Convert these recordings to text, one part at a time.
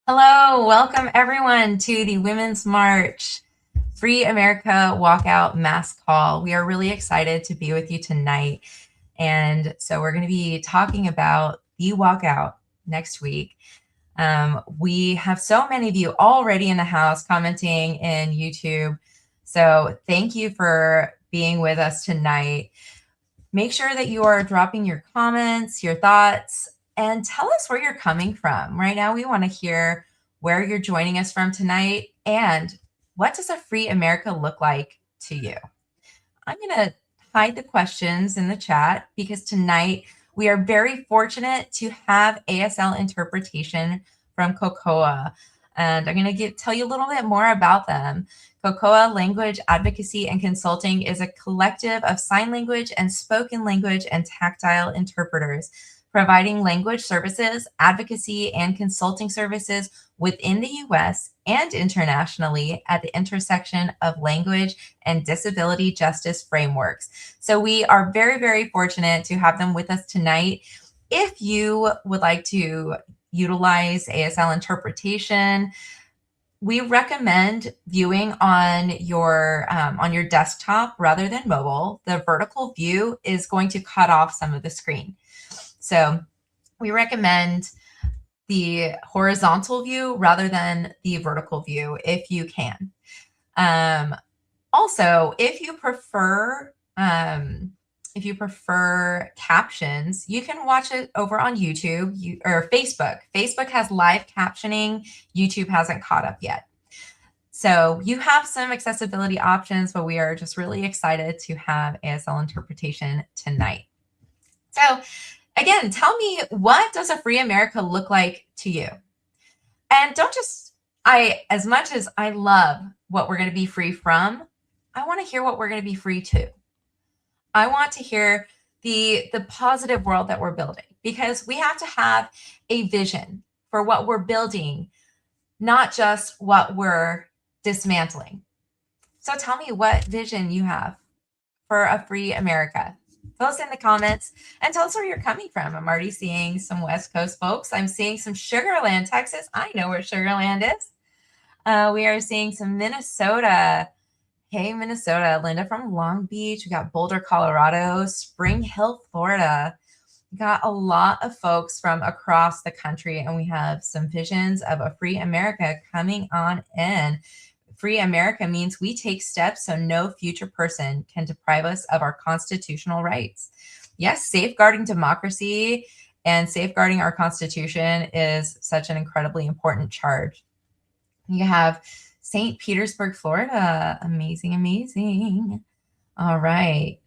Hello, welcome everyone to the Women's March Free America Walkout Mass Call. We are really excited to be with you tonight. And so we're going to be talking about the walkout next week. We have so many of you already in the house commenting in YouTube. So thank you for being with us tonight. Make sure that you are dropping your comments, your thoughts, and tell us where you're coming from. Right now, we want to hear where you're joining us from tonight and what does a free America look like to you? I'm going to hide the questions in the chat because tonight we are very fortunate to have ASL interpretation from Cocoa. And I'm going to tell you a little bit more about them. Cocoa Language Advocacy and Consulting is a collective of sign language and spoken language and tactile interpreters, providing language services, advocacy, and consulting services within the US and internationally at the intersection of language and disability justice frameworks. So we are very, very fortunate to have them with us tonight. If you would like to utilize ASL interpretation, we recommend viewing on your desktop rather than mobile. The vertical view is going to cut off some of the screen. So we recommend the horizontal view rather than the vertical view if you can. Also, if you prefer captions, you can watch it over on YouTube or Facebook. Facebook has live captioning. YouTube hasn't caught up yet. So you have some accessibility options, but we are just really excited to have ASL interpretation tonight. So again, tell me, what does a free America look like to you? And as much as I love what we're going to be free from, I want to hear what we're going to be free to. I want to hear the positive world that we're building, because we have to have a vision for what we're building, not just what we're dismantling. So tell me what vision you have for a free America. Tell us in the comments and tell us where you're coming from. I'm already seeing some West Coast folks. I'm seeing some Sugar Land, Texas. I know where Sugar Land is. We are seeing some Minnesota. Hey, Minnesota. Linda from Long Beach. We got Boulder, Colorado. Spring Hill, Florida. We got a lot of folks from across the country, and we have some visions of a free America coming on in. Free America means we take steps so no future person can deprive us of our constitutional rights. Yes, safeguarding democracy and safeguarding our Constitution is such an incredibly important charge. You have St. Petersburg, Florida. Amazing, amazing. All right.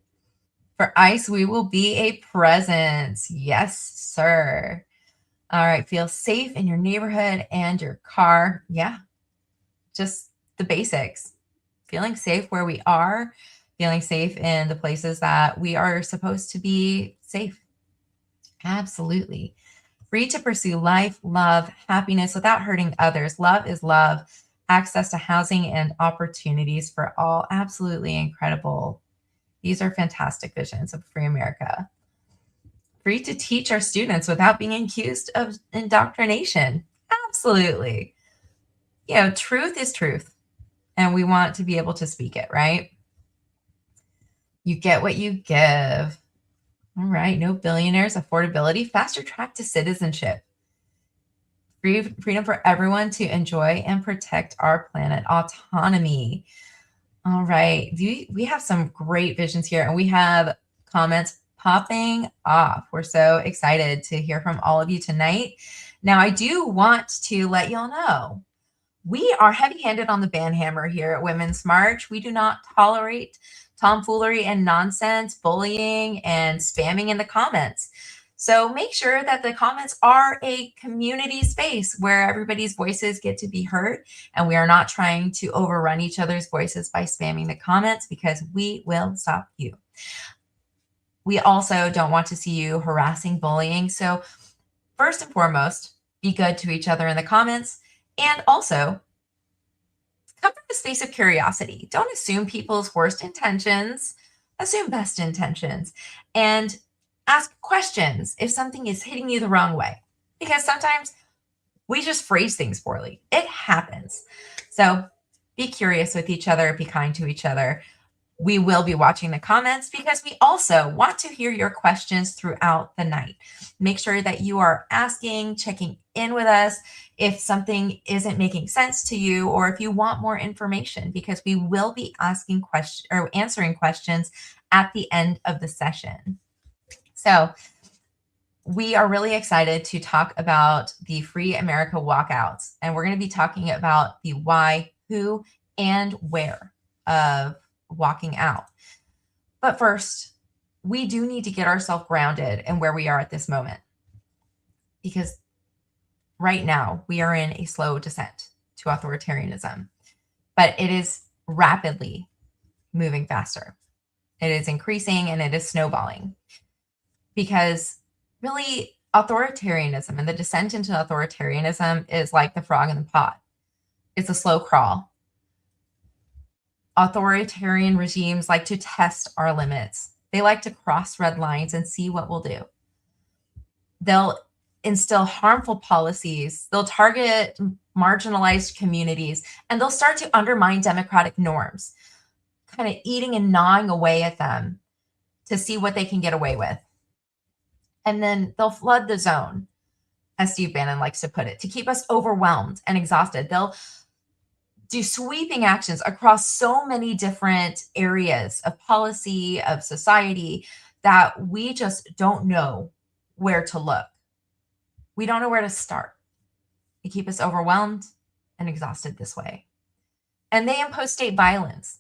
For ICE, we will be a presence. Yes, sir. All right. Feel safe in your neighborhood and your car. Yeah. Just the basics. Feeling safe where we are, feeling safe in the places that we are supposed to be safe. Absolutely. Free to pursue life, love, happiness without hurting others. Love is love. Access to housing and opportunities for all. Absolutely incredible. These are fantastic visions of free America. Free to teach our students without being accused of indoctrination. Absolutely. Truth is truth, and we want to be able to speak it, right? You get what you give. All right. No billionaires, affordability, faster track to citizenship. Freedom for everyone to enjoy and protect our planet. Autonomy. All right. We have some great visions here, and we have comments popping off. We're so excited to hear from all of you tonight. Now, I do want to let y'all know we are heavy-handed on the banhammer here at Women's March. We do not tolerate tomfoolery and nonsense, bullying, and spamming in the comments. So make sure that the comments are a community space where everybody's voices get to be heard, and we are not trying to overrun each other's voices by spamming the comments, because we will stop you. We also don't want to see you harassing, bullying. So first and foremost, be good to each other in the comments, and also come from a space of curiosity. Don't assume people's worst intentions. Assume best intentions, and ask questions if something is hitting you the wrong way. Because sometimes We just phrase things poorly. It happens. So be curious with each other, be kind to each other. We will be watching the comments because we also want to hear your questions throughout the night. Make sure that you are asking, checking in with us if something isn't making sense to you or if you want more information, because we will be asking questions or answering questions at the end of the session. So we are really excited to talk about the Free America walkouts, and we're going to be talking about the why, who, and where of walking out. But first, we do need to get ourselves grounded in where we are at this moment, because right now we are in a slow descent to authoritarianism, but it is rapidly moving faster. It is increasing and it is snowballing, because really authoritarianism and the descent into authoritarianism is like the frog in the pot. It's a slow crawl. Authoritarian regimes like to test our limits. They like to cross red lines and see what we'll do. They'll instill harmful policies. They'll target marginalized communities, and they'll start to undermine democratic norms, kind of eating and gnawing away at them to see what they can get away with. And then they'll flood the zone, as Steve Bannon likes to put it, to keep us overwhelmed and exhausted. They'll do sweeping actions across so many different areas of policy, of society, that we just don't know where to look. We don't know where to start. They keep us overwhelmed and exhausted this way. And they impose state violence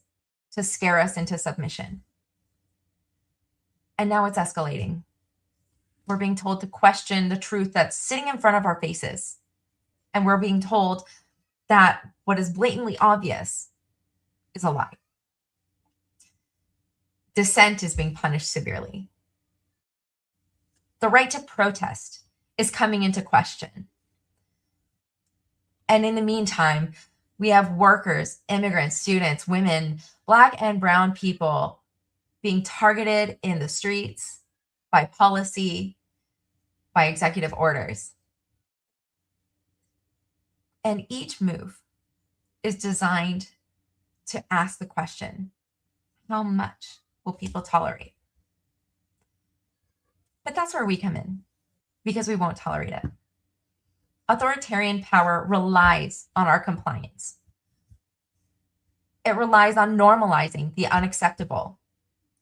to scare us into submission. And now it's escalating. We're being told to question the truth that's sitting in front of our faces. And we're being told that what is blatantly obvious is a lie. Dissent is being punished severely. The right to protest is coming into question. And in the meantime, we have workers, immigrants, students, women, Black and brown people being targeted in the streets by policy, by executive orders. And each move is designed to ask the question, how much will people tolerate? But that's where we come in, because we won't tolerate it. Authoritarian power relies on our compliance. It relies on normalizing the unacceptable,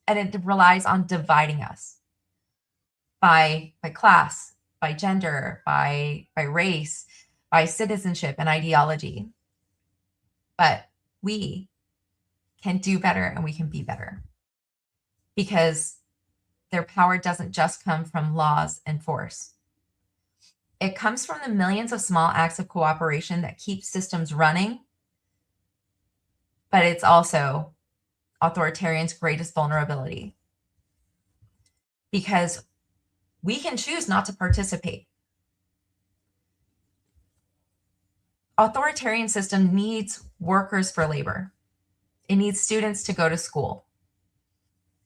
and it relies on dividing us by class, by gender, by race, by citizenship and ideology. But we can do better and we can be better, because their power doesn't just come from laws and force. It comes from the millions of small acts of cooperation that keep systems running, but it's also authoritarians' greatest vulnerability, because we can choose not to participate. Authoritarian system needs workers for labor. It needs students to go to school.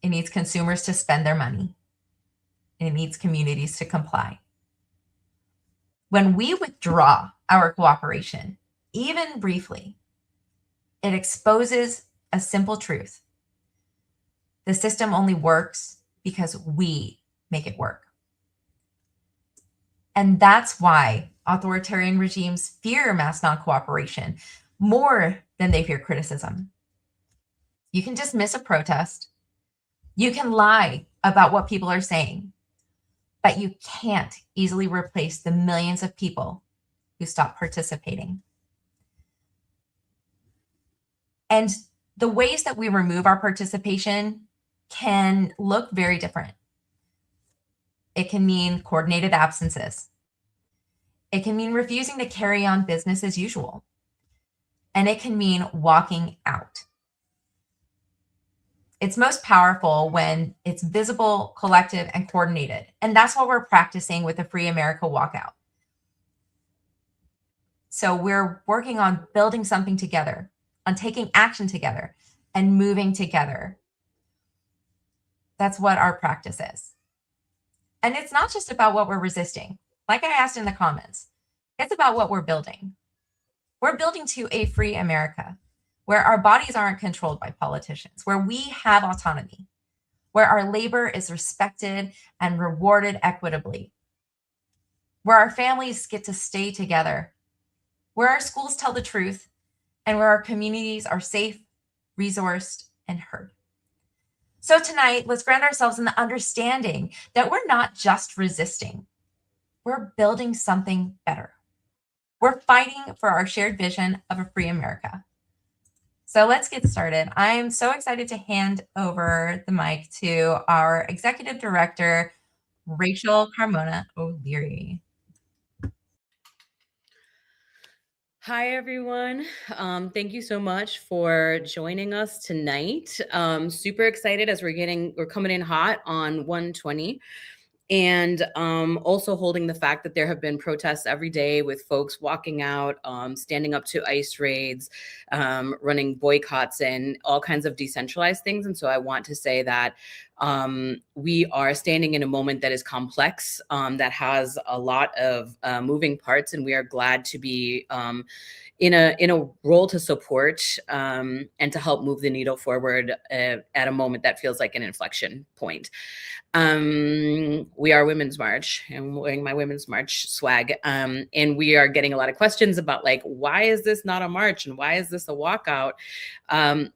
It needs consumers to spend their money. And it needs communities to comply. When we withdraw our cooperation, even briefly, it exposes a simple truth. The system only works because we make it work. And that's why authoritarian regimes fear mass non-cooperation more than they fear criticism. You can dismiss a protest. You can lie about what people are saying, but you can't easily replace the millions of people who stop participating. And the ways that we remove our participation can look very different. It can mean coordinated absences. It can mean refusing to carry on business as usual. And it can mean walking out. It's most powerful when it's visible, collective, and coordinated. And that's what we're practicing with the Free America Walkout. So we're working on building something together, on taking action together, and moving together. That's what our practice is. And it's not just about what we're resisting. Like I asked in the comments, It's about what we're building. We're building to a free America where our bodies aren't controlled by politicians, where we have autonomy, where our labor is respected and rewarded equitably, where our families get to stay together, where our schools tell the truth, and where our communities are safe, resourced, and heard. So tonight, let's ground ourselves in the understanding that we're not just resisting, we're building something better. We're fighting for our shared vision of a free America. So let's get started. I'm so excited to hand over the mic to our Executive Director, Rachel Carmona O'Leary. Hi, everyone. Thank you so much for joining us tonight. Super excited as we're coming in hot on 120. And also holding the fact that there have been protests every day with folks walking out, standing up to ICE raids, running boycotts and all kinds of decentralized things. And so I want to say that we are standing in a moment that is complex, that has a lot of moving parts, and we are glad to be in a role to support and to help move the needle forward at a moment that feels like an inflection point. We are Women's March, and I'm wearing my Women's March swag. And we are getting a lot of questions about like, why is this not a march? And why is this a walkout?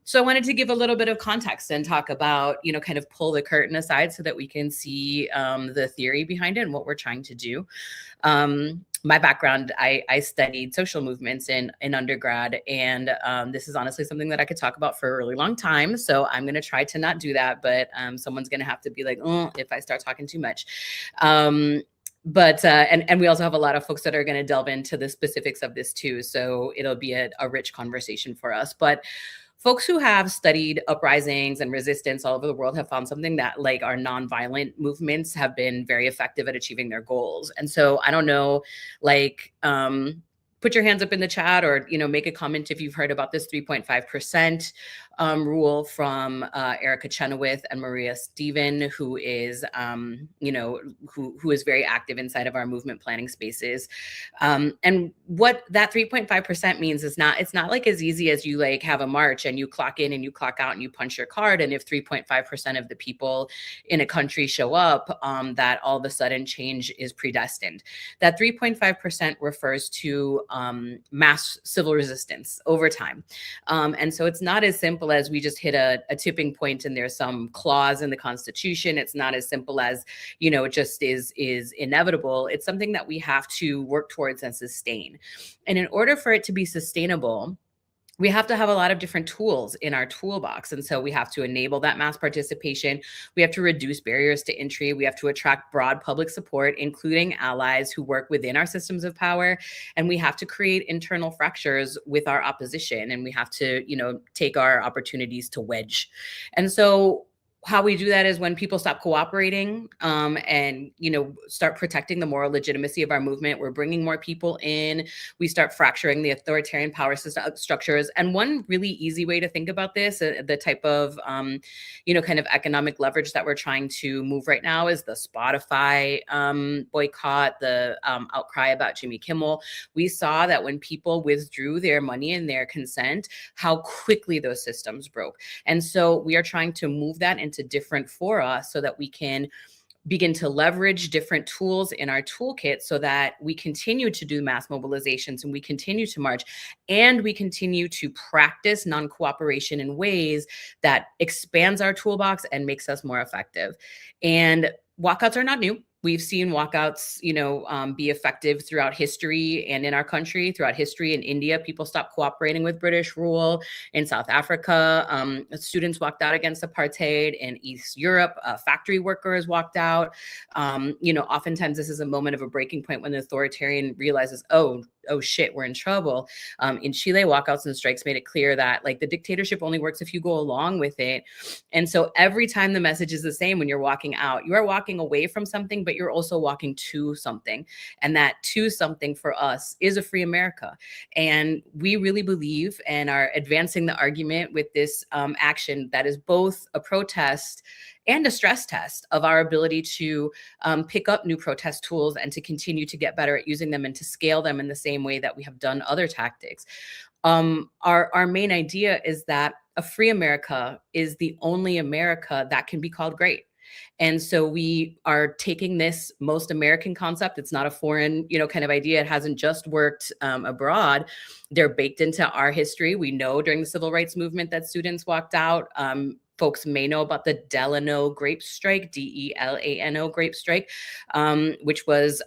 So I wanted to give a little bit of context and talk about, kind of pull the curtain aside so that we can see the theory behind it and what we're trying to do. My background, I studied social movements in undergrad, and this is honestly something that I could talk about for a really long time. So I'm going to try to not do that, but someone's going to have to be like, oh, if I start talking too much. But we also have a lot of folks that are going to delve into the specifics of this too. So it'll be a rich conversation for us. But folks who have studied uprisings and resistance all over the world have found something that like our nonviolent movements have been very effective at achieving their goals. And so I don't know, like, put your hands up in the chat or, make a comment if you've heard about this 3.5% rule from Erica Chenoweth and Maria Stephen, who is, who is very active inside of our movement planning spaces. And what that 3.5% means is it's not like as easy as you like have a march and you clock in and you clock out and you punch your card. And if 3.5% of the people in a country show up, that all of a sudden change is predestined. That 3.5% refers to mass civil resistance over time. And so it's not as simple as we just hit a tipping point and there's some clause in the Constitution. It's not as simple as, it just is inevitable. It's something that we have to work towards and sustain. And in order for it to be sustainable, we have to have a lot of different tools in our toolbox. And so we have to enable that mass participation. We have to reduce barriers to entry. We have to attract broad public support, including allies who work within our systems of power. And we have to create internal fractures with our opposition. And we have to, take our opportunities to wedge. And so how we do that is when people stop cooperating and, start protecting the moral legitimacy of our movement. We're bringing more people in. We start fracturing the authoritarian power system structures. And one really easy way to think about this, the type of, kind of economic leverage that we're trying to move right now is the Spotify boycott, the outcry about Jimmy Kimmel. We saw that when people withdrew their money and their consent, how quickly those systems broke. And so we are trying to move that into different fora so that we can begin to leverage different tools in our toolkit so that we continue to do mass mobilizations and we continue to march and we continue to practice non-cooperation in ways that expands our toolbox and makes us more effective. And walkouts are not new. We've seen walkouts, be effective throughout history and in our country. Throughout history in India, people stopped cooperating with British rule. In South Africa, students walked out against apartheid. In East Europe, factory workers walked out. Oftentimes this is a moment of a breaking point when the authoritarian realizes, oh shit, we're in trouble. In Chile, walkouts and strikes made it clear that like the dictatorship only works if you go along with it. And so every time the message is the same when you're walking out, you are walking away from something, but you're also walking to something. And that to something for us is a free America. And we really believe and are advancing the argument with this action that is both a protest and a stress test of our ability to pick up new protest tools and to continue to get better at using them and to scale them in the same way that we have done other tactics. Our main idea is that a free America is the only America that can be called great. And so we are taking this most American concept. It's not a foreign, kind of idea. It hasn't just worked abroad. They're baked into our history. We know during the civil rights movement that students walked out. Folks may know about the Delano grape strike, Delano grape strike, which was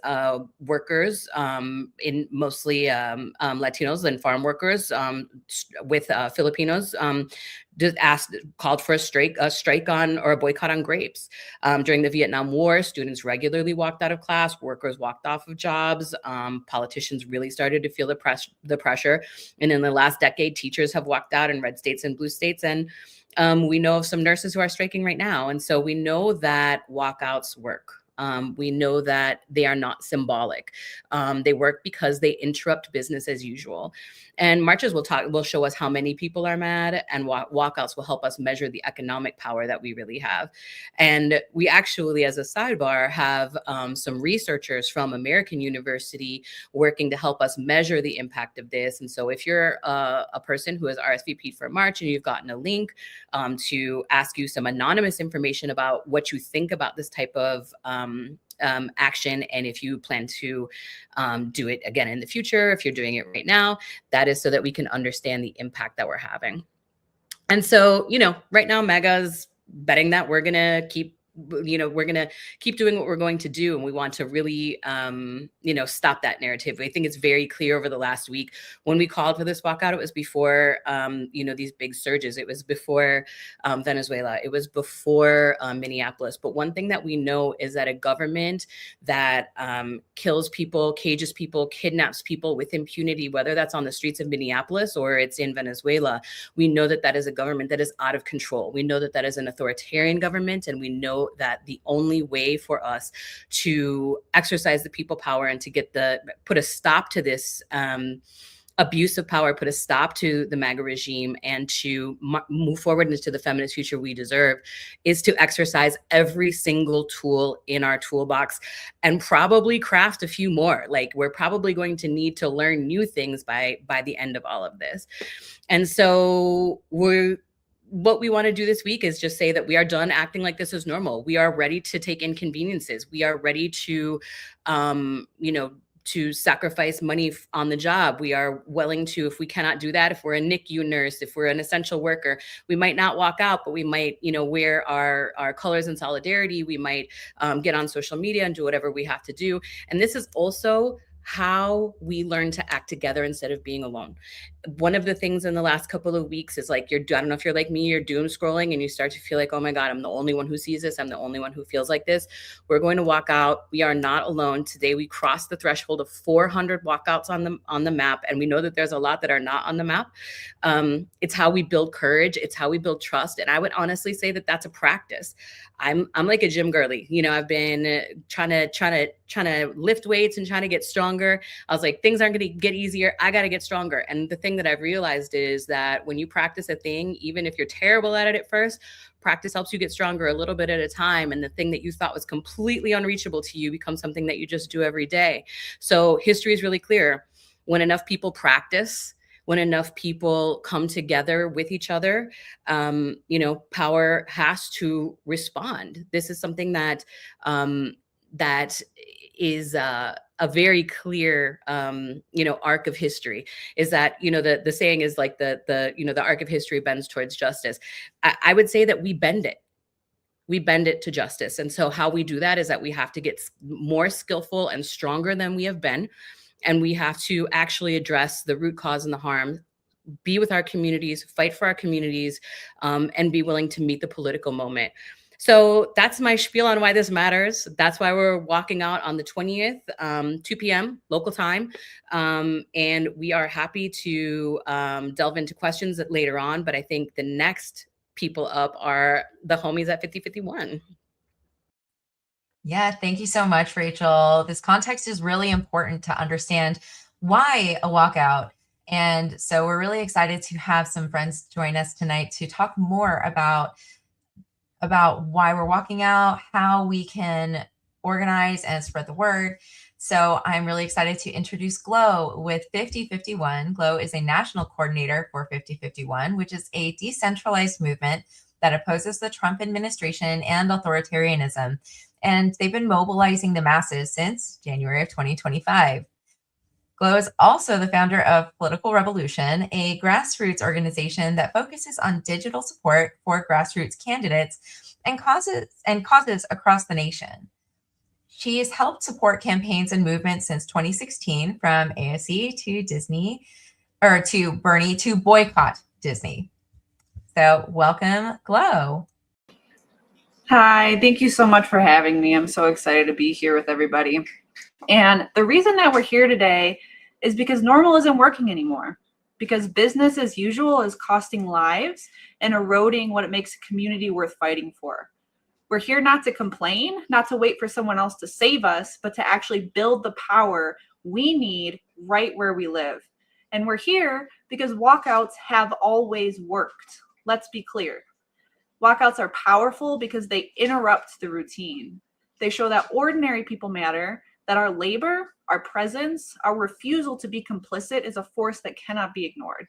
workers, in mostly Latinos and farm workers, with Filipinos, called for a strike on, or a boycott on grapes. During the Vietnam War, students regularly walked out of class, workers walked off of jobs, politicians really started to feel the pressure. And in the last decade, teachers have walked out in red states and blue states. And we know of some nurses who are striking right now. And so we know that walkouts work. We know that they are not symbolic. They work because they interrupt business as usual. And marches will show us how many people are mad, and walkouts will help us measure the economic power that we really have. And we actually, as a sidebar, have some researchers from American University working to help us measure the impact of this. And so if you're a person who has RSVP'd for a march and you've gotten a link to ask you some anonymous information about what you think about this type of action, and if you plan to do it again in the future, if you're doing it right now, that is so that we can understand the impact that we're having. And so, right now, Mega's betting that we're going to keep doing what we're going to do. And we want to really, stop that narrative. I think it's very clear over the last week when we called for this walkout, it was before, these big surges. It was before Venezuela. It was before Minneapolis. But one thing that we know is that a government that kills people, cages people, kidnaps people with impunity, whether that's on the streets of Minneapolis or it's in Venezuela, we know that that is a government that is out of control. We know that that is an authoritarian government, and we know that the only way for us to exercise the people power and to put a stop to this abuse of power, put a stop to the MAGA regime, and to move forward into the feminist future we deserve is to exercise every single tool in our toolbox and probably craft a few more. Like, we're probably going to need to learn new things by the end of all of this. And so what we want to do this week is just say that we are done acting like this is normal. We are ready to take inconveniences. We are ready to, to sacrifice money on the job. We are willing to, if we cannot do that, if we're a NICU nurse, if we're an essential worker, we might not walk out, but we might, wear our colors in solidarity. We might get on social media and do whatever we have to do. And this is also how we learn to act together instead of being alone. One of the things in the last couple of weeks is like, I don't know if you're like me, you're doom scrolling and you start to feel like, oh my God, I'm the only one who sees this. I'm the only one who feels like this. We're going to walk out. We are not alone. Today, we crossed the threshold of 400 walkouts on the map. And we know that there's a lot that are not on the map. It's how we build courage. It's how we build trust. And I would honestly say that that's a practice. I'm like a gym girly. I've been trying to lift weights and trying to get stronger. I was like, things aren't going to get easier. I got to get stronger. And the thing that I've realized is that when you practice a thing, even if you're terrible at it at first, practice helps you get stronger a little bit at a time. And the thing that you thought was completely unreachable to you becomes something that you just do every day. So history is really clear. When enough people practice, when enough people come together with each other, power has to respond. This is something that that is a very clear, arc of history. Is that the saying is like the arc of history bends towards justice. I would say that we bend it. We bend it to justice. And so how we do that is that we have to get more skillful and stronger than we have been. And we have to actually address the root cause and the harm, be with our communities, fight for our communities, and be willing to meet the political moment. So that's my spiel on why this matters. That's why we're walking out on the 20th, 2 p.m. local time. And we are happy to delve into questions later on. But I think the next people up are the homies at 5051. Yeah, thank you so much, Rachel. This context is really important to understand why a walkout. And so we're really excited to have some friends join us tonight to talk more about about why we're walking out, how we can organize and spread the word. So I'm really excited to introduce Glow with 5051. Glow is a national coordinator for 5051, which is a decentralized movement that opposes the Trump administration and authoritarianism. And they've been mobilizing the masses since January of 2025. Glow is also the founder of Political Revolution, a grassroots organization that focuses on digital support for grassroots candidates and causes across the nation. She has helped support campaigns and movements since 2016, from ASE to Disney, or to Bernie to boycott Disney. So welcome, Glow. Hi, thank you so much for having me. I'm so excited to be here with everybody. And the reason that we're here today is because normal isn't working anymore, because business as usual is costing lives and eroding what it makes a community worth fighting for. We're here not to complain, not to wait for someone else to save us, but to actually build the power we need right where we live. And we're here because walkouts have always worked. Let's be clear. Walkouts are powerful because they interrupt the routine. They show that ordinary people matter, that our labor, our presence, our refusal to be complicit is a force that cannot be ignored.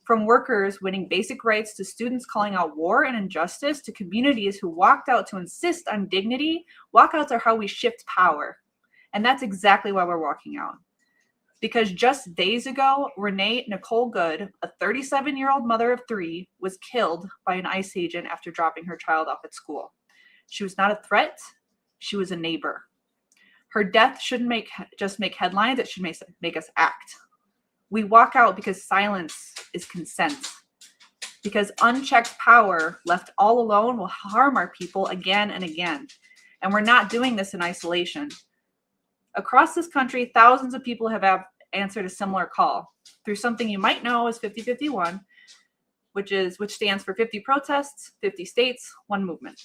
From workers winning basic rights to students calling out war and injustice to communities who walked out to insist on dignity, walkouts are how we shift power. And that's exactly why we're walking out. Because just days ago, Renee Nicole Good, a 37-year-old mother of 3, was killed by an ICE agent after dropping her child off at school. She was not a threat. She was a neighbor. Her death shouldn't just make headlines. It should make us act. We walk out because silence is consent. Because unchecked power left all alone will harm our people again and again. And we're not doing this in isolation. Across this country, thousands of people have answered a similar call through something you might know as 5051, which stands for 50 protests, 50 states, one movement.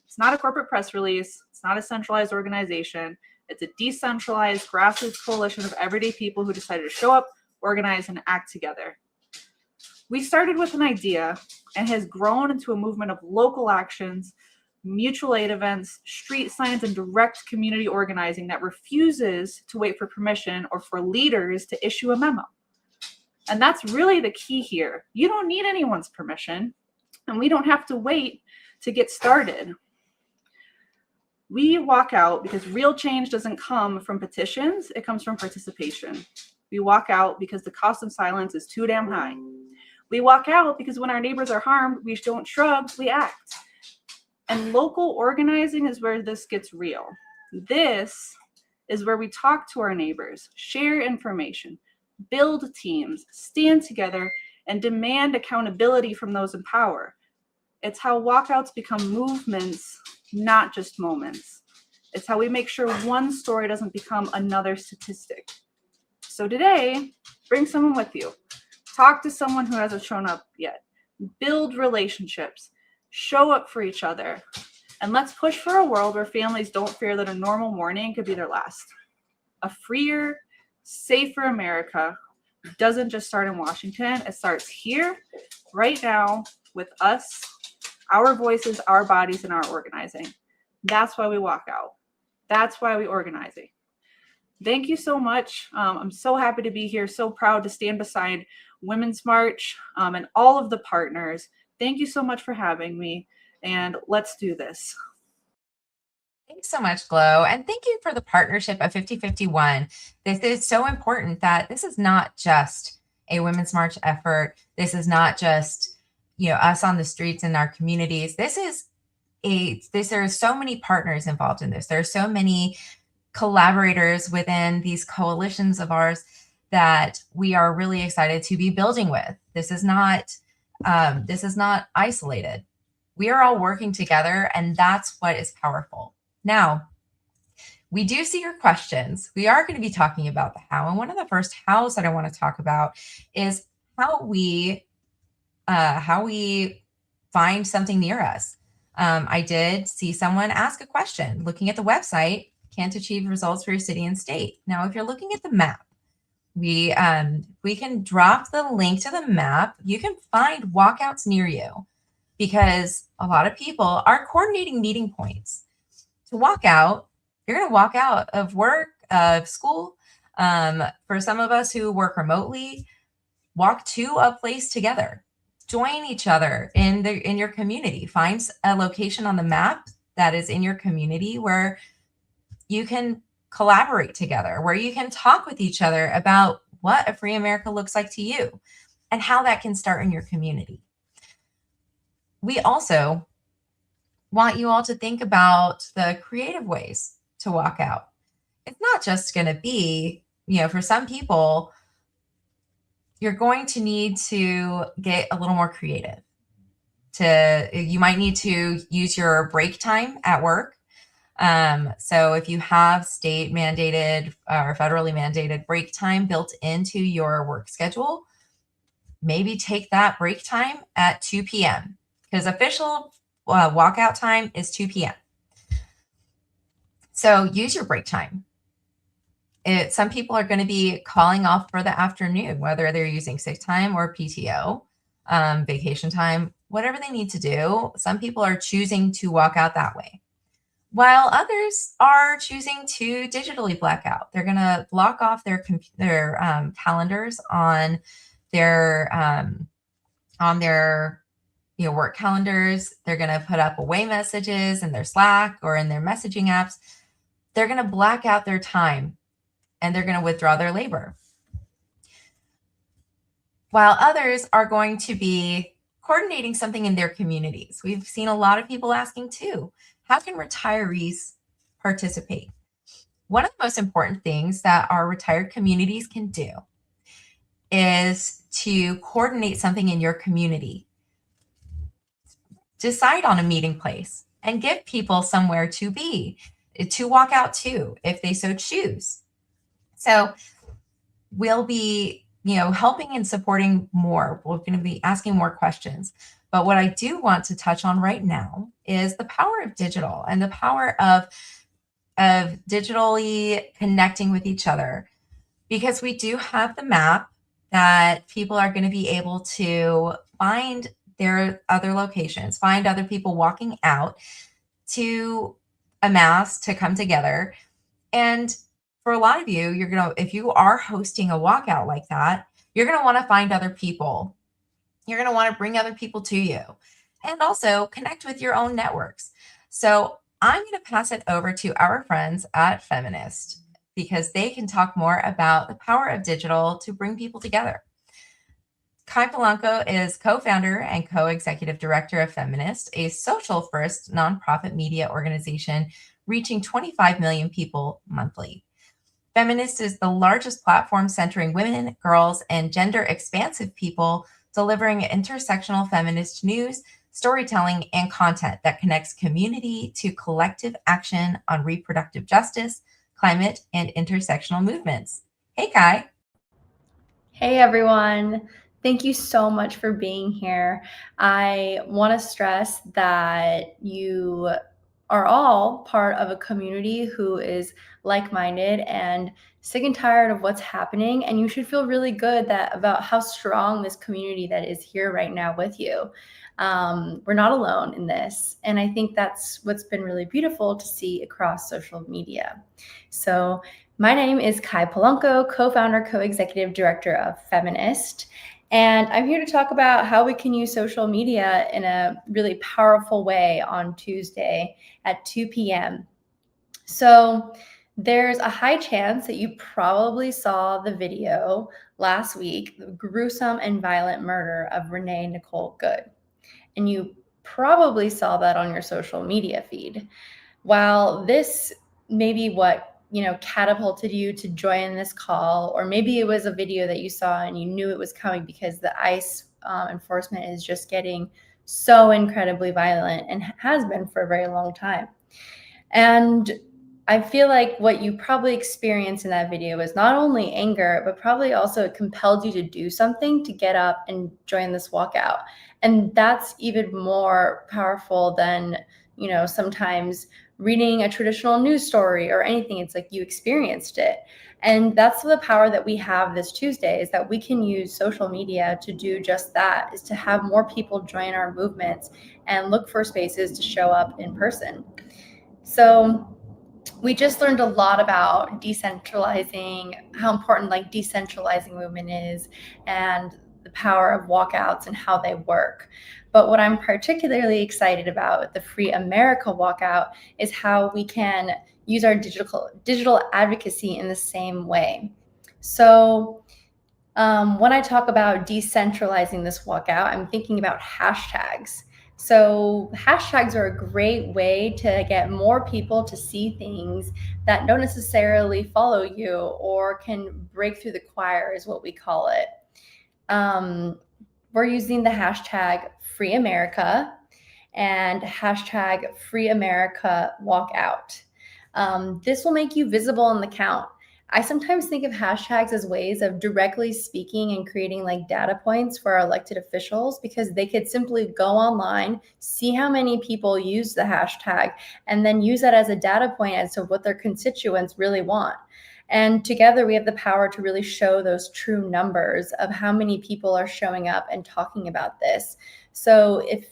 It's not a corporate press release. It's not a centralized organization. It's a decentralized grassroots coalition of everyday people who decided to show up, organize, and act together. We started with an idea and has grown into a movement of local actions, mutual aid events, street signs, and direct community organizing that refuses to wait for permission or for leaders to issue a memo. And that's really the key here. You don't need anyone's permission, and we don't have to wait to get started. We walk out because real change doesn't come from petitions, it comes from participation. We walk out because the cost of silence is too damn high. We walk out because when our neighbors are harmed, we don't shrug, we act. And local organizing is where this gets real. This is where we talk to our neighbors, share information, build teams, stand together, and demand accountability from those in power. It's how walkouts become movements, not just moments. It's how we make sure one story doesn't become another statistic. So today, bring someone with you. Talk to someone who hasn't shown up yet. Build relationships. Show up for each other. And let's push for a world where families don't fear that a normal morning could be their last. A freer, safer America doesn't just start in Washington. It starts here, right now, with us, our voices, our bodies, and our organizing. That's why we walk out. That's why we organizing. Thank you so much. I'm so happy to be here, so proud to stand beside Women's March and all of the partners. Thank you so much for having me, and let's do this. Thanks so much, Glow. And thank you for the partnership of 5051. This is so important that this is not just a Women's March effort. This is not just, us on the streets in our communities. There are so many partners involved in this. There are so many collaborators within these coalitions of ours that we are really excited to be building with. This is not isolated. We are all working together, and that's what is powerful. Now, we do see your questions. We are going to be talking about the how, and one of the first hows that I want to talk about is how we find something near us. I did see someone ask a question looking at the website. Can't achieve results for your city and state. Now, if you're looking at the map, we can drop the link to the map. You can find walkouts near you. because a lot of people are coordinating meeting points to walk out. You're going to walk out of work, of school. For some of us who work remotely, walk to a place together. Join each other in your community. Find a location on the map that is in your community where you can collaborate together, where you can talk with each other about what a free America looks like to you and how that can start in your community. We also want you all to think about the creative ways to walk out. It's not just going to be, for some people, you're going to need to get a little more creative. You might need to use your break time at work. So if you have state mandated or federally mandated break time built into your work schedule, maybe take that break time at 2 p.m. because official walkout time is 2 p.m. So use your break time. Some people are going to be calling off for the afternoon, whether they're using sick time or PTO, vacation time, whatever they need to do. Some people are choosing to walk out that way, while others are choosing to digitally black out. They're going to block off their calendars on their work calendars. They're going to put up away messages in their Slack or in their messaging apps. They're going to black out their time and they're going to withdraw their labor. While others are going to be coordinating something in their communities. We've seen a lot of people asking too, how can retirees participate? One of the most important things that our retired communities can do is to coordinate something in your community. Decide on a meeting place and give people somewhere to be, to walk out to, if they so choose. So we'll be, helping and supporting more. We're going to be asking more questions. But what I do want to touch on right now is the power of digital and the power of digitally connecting with each other, because we do have the map that people are going to be able to find their other locations, find other people walking out to amass, to come together. And for a lot of you, if you are hosting a walkout like that, you're going to want to find other people. You're going to want to bring other people to you and also connect with your own networks. So I'm going to pass it over to our friends at Feminist because they can talk more about the power of digital to bring people together. Kai Polanco is co-founder and co-executive director of Feminist, a social-first nonprofit media organization reaching 25 million people monthly. Feminist is the largest platform centering women, girls, and gender-expansive people, delivering intersectional feminist news, storytelling, and content that connects community to collective action on reproductive justice, climate, and intersectional movements. Hey, Kai. Hey, everyone. Thank you so much for being here. I want to stress that you are all part of a community who is like-minded and sick and tired of what's happening, and you should feel really good about how strong this community that is here right now with you. We're not alone in this, and I think that's what's been really beautiful to see across social media. So my name is Kai Polanco, co-founder, co-executive director of Feminist, and I'm here to talk about how we can use social media in a really powerful way on Tuesday at 2 p.m. So there's a high chance that you probably saw the video last week, the gruesome and violent murder of Renee Nicole Good. And you probably saw that on your social media feed. While this may be what catapulted you to join this call, or maybe it was a video that you saw and you knew it was coming because the ICE enforcement is just getting so incredibly violent and has been for a very long time. And I feel like what you probably experienced in that video was not only anger, but probably also it compelled you to do something, to get up and join this walkout. And that's even more powerful than, sometimes reading a traditional news story or anything. It's like you experienced it. And that's the power that we have this Tuesday, is that we can use social media to do just that, is to have more people join our movements and look for spaces to show up in person. So we just learned a lot about decentralizing, how important like decentralizing movement is, and the power of walkouts and how they work. But what I'm particularly excited about with the Free America Walkout is how we can use our digital advocacy in the same way. So when I talk about decentralizing this walkout, I'm thinking about hashtags. So hashtags are a great way to get more people to see things that don't necessarily follow you or can break through the choir, is what we call it. We're using the hashtag Free America and hashtag Free America Walkout. This will make you visible in the count. I sometimes think of hashtags as ways of directly speaking and creating like data points for our elected officials, because they could simply go online, see how many people use the hashtag, and then use that as a data point as to what their constituents really want. And together we have the power to really show those true numbers of how many people are showing up and talking about this. So if,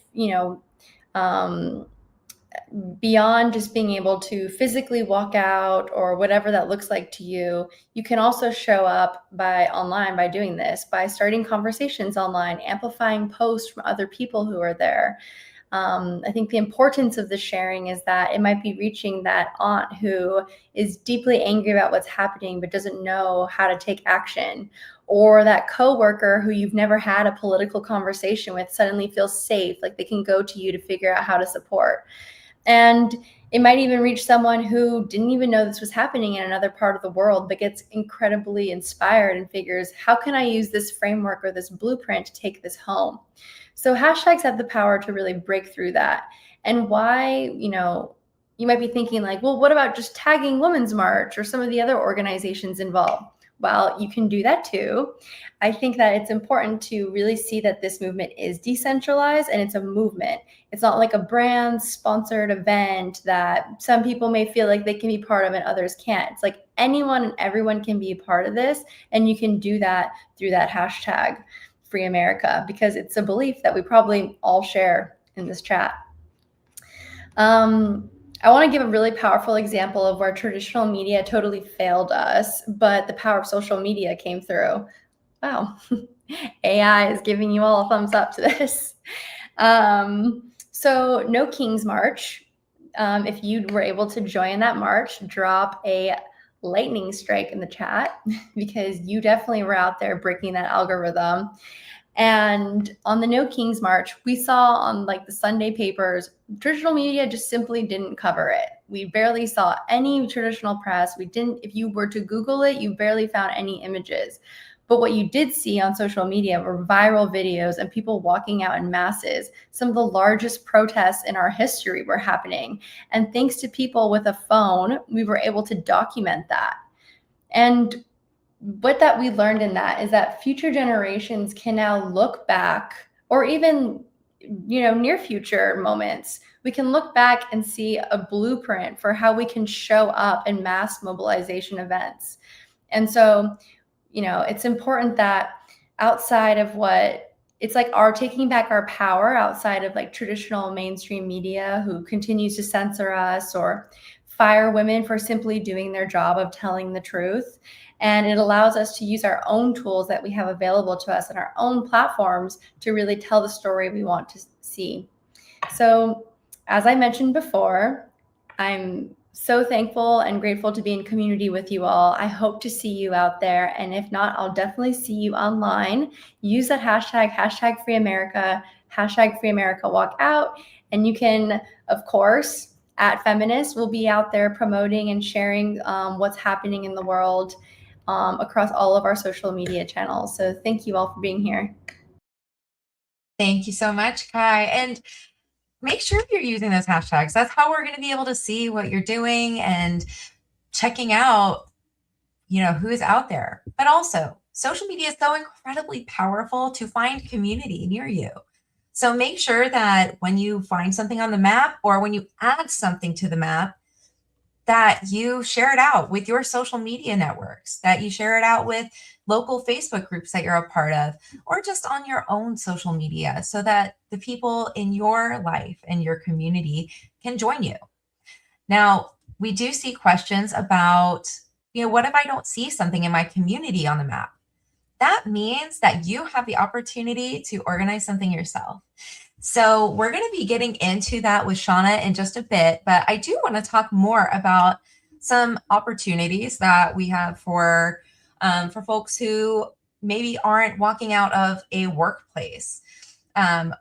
beyond just being able to physically walk out or whatever that looks like to you, you can also show up online by doing this, by starting conversations online, amplifying posts from other people who are there. I think the importance of the sharing is that it might be reaching that aunt who is deeply angry about what's happening but doesn't know how to take action, or that coworker who you've never had a political conversation with suddenly feels safe, like they can go to you to figure out how to support. And it might even reach someone who didn't even know this was happening in another part of the world, but gets incredibly inspired and figures, how can I use this framework or this blueprint to take this home? So hashtags have the power to really break through that. And why, you might be thinking like, well, what about just tagging Women's March or some of the other organizations involved? Well, you can do that too. I think that it's important to really see that this movement is decentralized and it's a movement. It's not like a brand sponsored event that some people may feel like they can be part of and others can't. It's like anyone and everyone can be a part of this, and you can do that through that hashtag Free America, because it's a belief that we probably all share in this chat. I want to give a really powerful example of where traditional media totally failed us, but the power of social media came through. Wow, AI is giving you all a thumbs up to this. So No King's March. If you were able to join that march, drop a lightning strike in the chat, because you definitely were out there breaking that algorithm. And on the No King's March, we saw on like the Sunday papers, traditional media just simply didn't cover it. We barely saw any traditional press. If you were to Google it, you barely found any images. But what you did see on social media were viral videos and people walking out in masses. Some of the largest protests in our history were happening. And thanks to people with a phone, we were able to document that. And what that we learned in that is that future generations can now look back, or even near future moments, we can look back and see a blueprint for how we can show up in mass mobilization events. And so it's important that outside of it's like our taking back our power outside of like traditional mainstream media who continues to censor us or fire women for simply doing their job of telling the truth. And it allows us to use our own tools that we have available to us and our own platforms to really tell the story we want to see. So as I mentioned before, I'm so thankful and grateful to be in community with you all. I hope to see you out there. And if not, I'll definitely see you online. Use that hashtag Free America, hashtag Free America Walkout. And you can, of course, at Feminist, we'll be out there promoting and sharing what's happening in the world across all of our social media channels. So thank you all for being here. Thank you so much, Kai. And make sure you're using those hashtags. That's how we're going to be able to see what you're doing and checking out, who's out there. But also, social media is so incredibly powerful to find community near you. So make sure that when you find something on the map or when you add something to the map, that you share it out with your social media networks, that you share it out with local Facebook groups that you're a part of, or just on your own social media so that the people in your life and your community can join you. Now, we do see questions about, what if I don't see something in my community on the map? That means that you have the opportunity to organize something yourself. So we're going to be getting into that with Shauna in just a bit, but I do want to talk more about some opportunities that we have for folks who maybe aren't walking out of a workplace.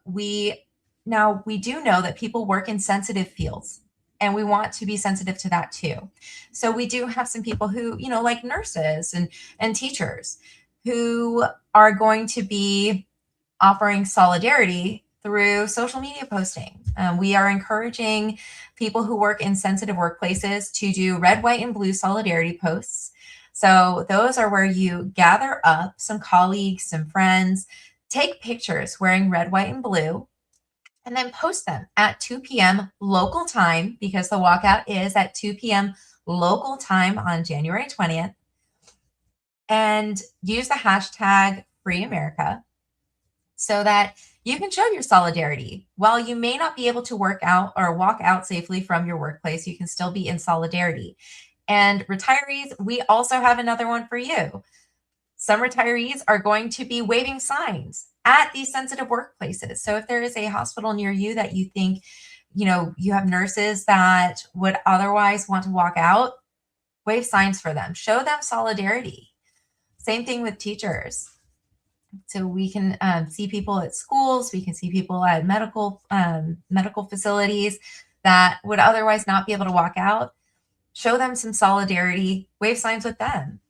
We do know that people work in sensitive fields, and we want to be sensitive to that too. So we do have some people who, like nurses and teachers, who are going to be offering solidarity through social media posting. We are encouraging people who work in sensitive workplaces to do red, white, and blue solidarity posts. So those are where you gather up some colleagues, some friends, take pictures wearing red, white, and blue, and then post them at 2 p.m. local time, because the walkout is at 2 p.m. local time on January 20th. And use the hashtag Free America so that you can show your solidarity. While you may not be able to work out or walk out safely from your workplace, you can still be in solidarity. And retirees, we also have another one for you. Some retirees are going to be waving signs at these sensitive workplaces. So if there is a hospital near you that you think, you have nurses that would otherwise want to walk out, wave signs for them, show them solidarity. Same thing with teachers. So we can see people at schools, we can see people at medical facilities that would otherwise not be able to walk out. Show them some solidarity, wave signs with them.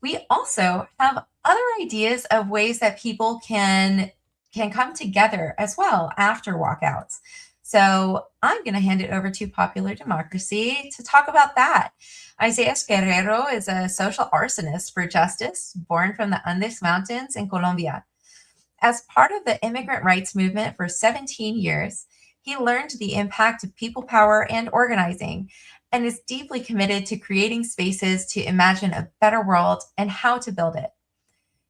We also have other ideas of ways that people can come together as well after walkouts. So I'm going to hand it over to Popular Democracy to talk about that. Isaias Guerrero is a social arsonist for justice, born from the Andes Mountains in Colombia. As part of the immigrant rights movement for 17 years, he learned the impact of people power and organizing, and is deeply committed to creating spaces to imagine a better world and how to build it.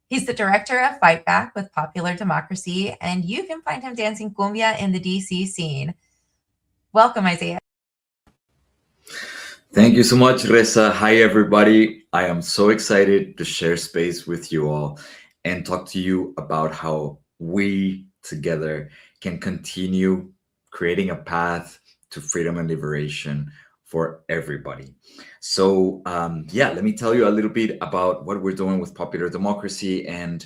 He's the director of Fight Back with Popular Democracy, and you can find him dancing cumbia in the DC scene. Welcome, Isaiah. Thank you so much, Reza. Hi, everybody. I am so excited to share space with you all and talk to you about how we together can continue creating a path to freedom and liberation for everybody. So let me tell you a little bit about what we're doing with Popular Democracy and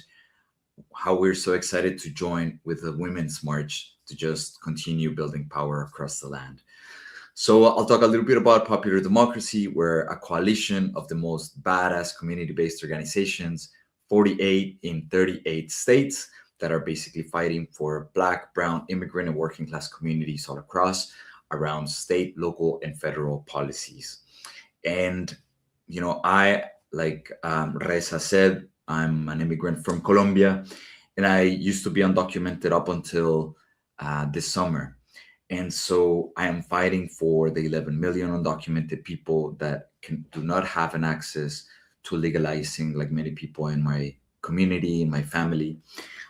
how we're so excited to join with the Women's March to just continue building power across the land. So I'll talk a little bit about Popular Democracy. We're a coalition of the most badass community-based organizations, 48 in 38 states, that are basically fighting for Black, brown, immigrant, and working class communities all across around state, local, and federal policies. And, I, like Reza said, I'm an immigrant from Colombia, and I used to be undocumented up until this summer. And so I am fighting for the 11 million undocumented people that do not have an access to legalizing, like many people in my community, in my family.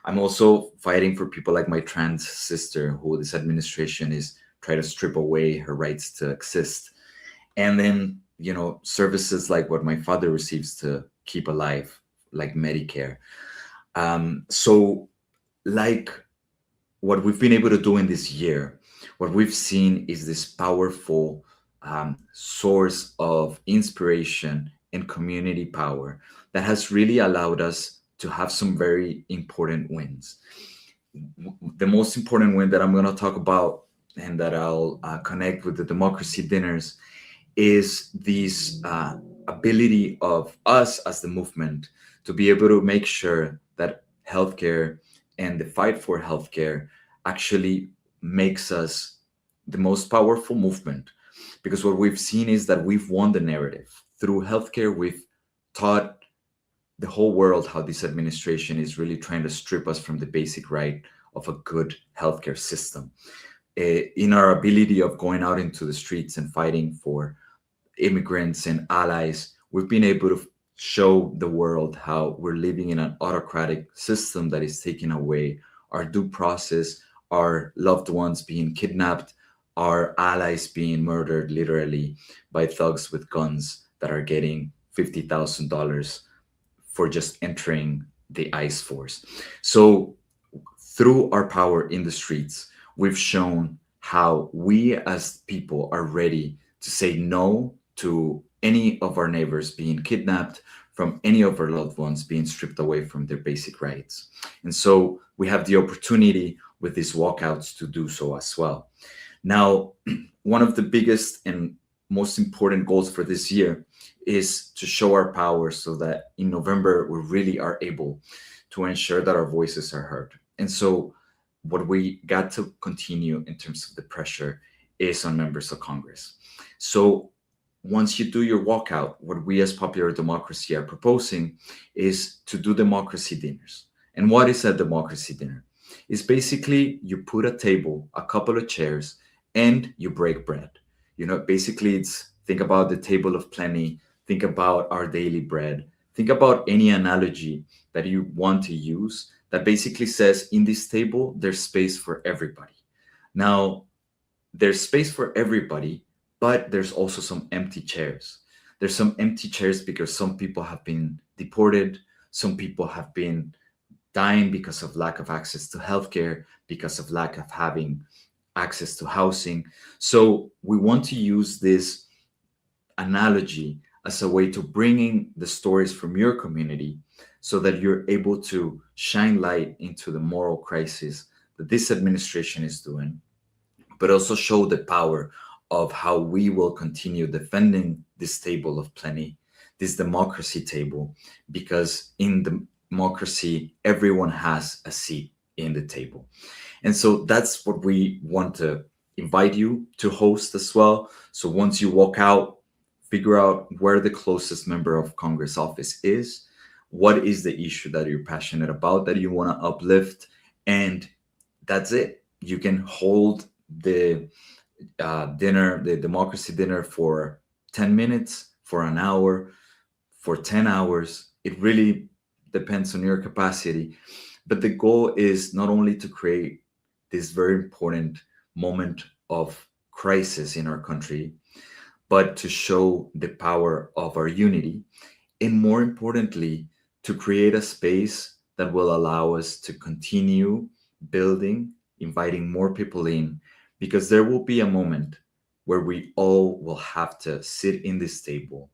I'm also fighting for people like my trans sister, who this administration is trying to strip away her rights to exist. And then, services like what my father receives to keep alive, like Medicare. So like what we've been able to do in this year, what we've seen is this powerful source of inspiration and community power that has really allowed us to have some very important wins. The most important win that I'm going to talk about, and that I'll connect with the democracy dinners, is this ability of us as the movement to be able to make sure that healthcare and the fight for healthcare actually makes us the most powerful movement. Because what we've seen is that we've won the narrative. Through healthcare, we've taught the whole world how this administration is really trying to strip us from the basic right of a good healthcare system. In our ability of going out into the streets and fighting for immigrants and allies, we've been able to show the world how we're living in an autocratic system that is taking away our due process, our loved ones being kidnapped, our allies being murdered literally by thugs with guns that are getting $50,000 for just entering the ICE force. So through our power in the streets, we've shown how we as people are ready to say no to any of our neighbors being kidnapped, from any of our loved ones being stripped away from their basic rights. And so we have the opportunity with these walkouts to do so as well. Now, one of the biggest and most important goals for this year is to show our power so that in November we really are able to ensure that our voices are heard. And so what we got to continue in terms of the pressure is on members of Congress. So once you do your walkout, what we as Popular Democracy are proposing is to do democracy dinners. And what is a democracy dinner? It's basically you put a table, a couple of chairs, and you break bread. You know, basically it's think about the table of plenty, think about our daily bread, think about any analogy that you want to use that basically says in this table, there's space for everybody. Now, there's space for everybody, but there's also some empty chairs. There's some empty chairs because some people have been deported, some people have been dying because of lack of access to healthcare, because of lack of having access to housing. So we want to use this analogy as a way to bring in the stories from your community so that you're able to shine light into the moral crisis that this administration is doing, but also show the power of how we will continue defending this table of plenty, this democracy table, because in democracy, everyone has a seat in the table. And so that's what we want to invite you to host as well. So once you walk out, figure out where the closest member of Congress office is, what is the issue that you're passionate about, that you want to uplift, and that's it. You can hold the dinner, the democracy dinner, for 10 minutes, for an hour, for 10 hours. It really depends on your capacity. But the goal is not only to create this very important moment of crisis in our country, but to show the power of our unity, and more importantly, to create a space that will allow us to continue building, inviting more people in, because there will be a moment where we all will have to sit in this table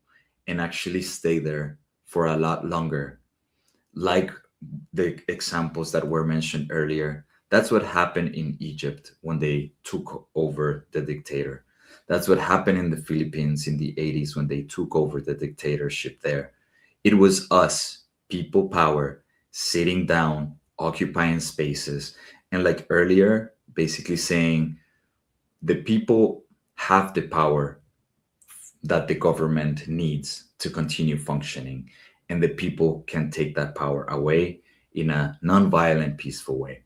and actually stay there for a lot longer. Like the examples that were mentioned earlier, that's what happened in Egypt when they took over the dictator. That's what happened in the Philippines in the 80s when they took over the dictatorship there. It was us, people power, sitting down, occupying spaces, and like earlier, basically saying the people have the power that the government needs to continue functioning, and the people can take that power away in a non-violent, peaceful way.